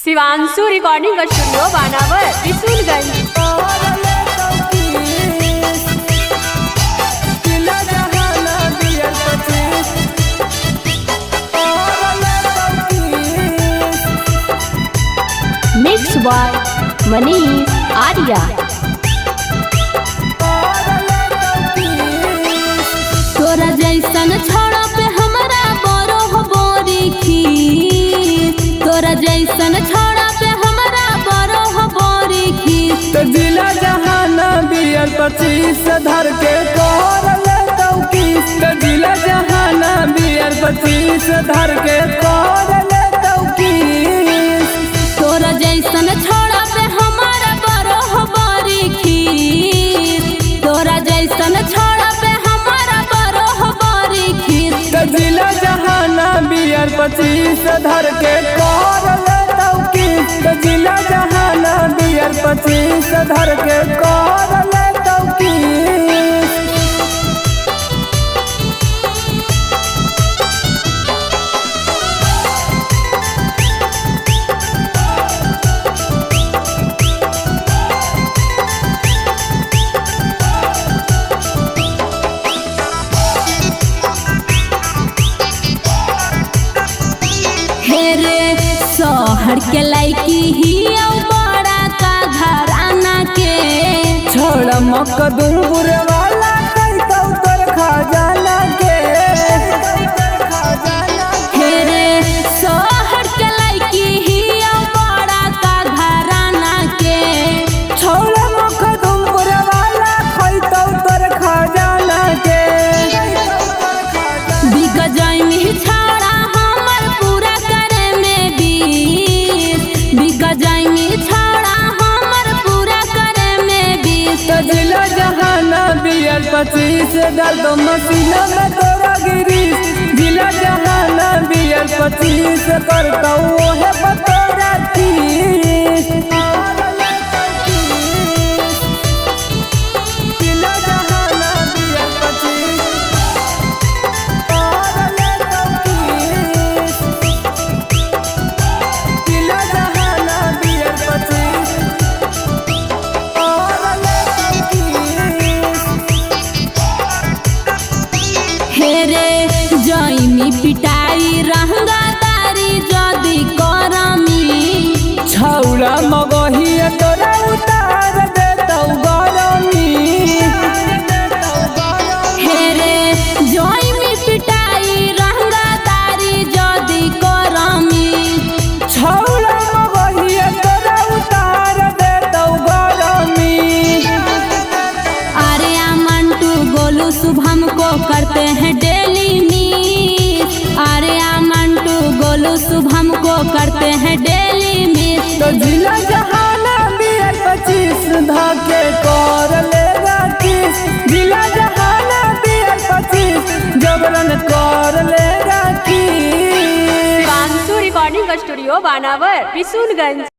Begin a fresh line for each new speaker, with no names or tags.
Shivanshu recording studio बानावर Kishanganj. Mix by Manish Arya.
तोरा जैसन छोड़ा पे हमारा बरो हो बोरी खीर, तोरा जैसन छोड़ा पे हमारा बरो हो बोरी खीर।
तो जिला जहाना बियर 25 धर के कर ले तौकीस, तो जिला जहाना बियर 25 धर के कर ले तौकीस।
तोरा जैसन छोड़ा पे हमारा बरो हो बोरी खीर, तोरा जैसन छोड़ा पे हमारा बरो हो बोरी खीर।
तो जिला जहाना बियर 25 धर के कर ले तौकीस, तो जिला जहाना बियर 25 धर के कर ले तौकीस।
शहर के लाइकी ही बड़ा का घराना के
छोड़ मकदूर वाला कई तोर खजाना के।
हेरे शहर के लाइकी ही बड़ा का घराना के
छोड़ मकदूर वाला कई तोर खजाना के।
बिक जाई में छाड़ा हमर पूरा करे में बीस, बिक जाई में छाड़ा हमर पूरा करे में बीस।
तो जिला जहाना बियर 25 डाल दो मसीना में तोरा गिरीश, जिला जहाना बियर 25 करता वो है बतोरा 30। जिला जहाना बियर 25 और ले तौकीस, जिला जहाना बियर 25 और ले तौकीस।
हेरे जईमी पिटाई रहंगा तारी जदी करमी,
छौड़ा मगहिया तोरा उतार देतौ गरमी।
हेरे जईमी पिटाई रहंगा तारी जदी करमी।
छौड़ा मगहिया तोरा उतार देतौ गरमी।
आर्या मंटू गोलू शुभम को करते हैं डेली मिस, आर्या मंटू गोलू शुभम को करते हैं डेली मिस।
तो जिला जहाना बियर 25 धाके कर लेगा किस, जिला जहाना बियर 25 जबरन कर लेगा किस।
शिवांशु रिकॉर्डिंग स्टूडियो बानावर किशनगंज।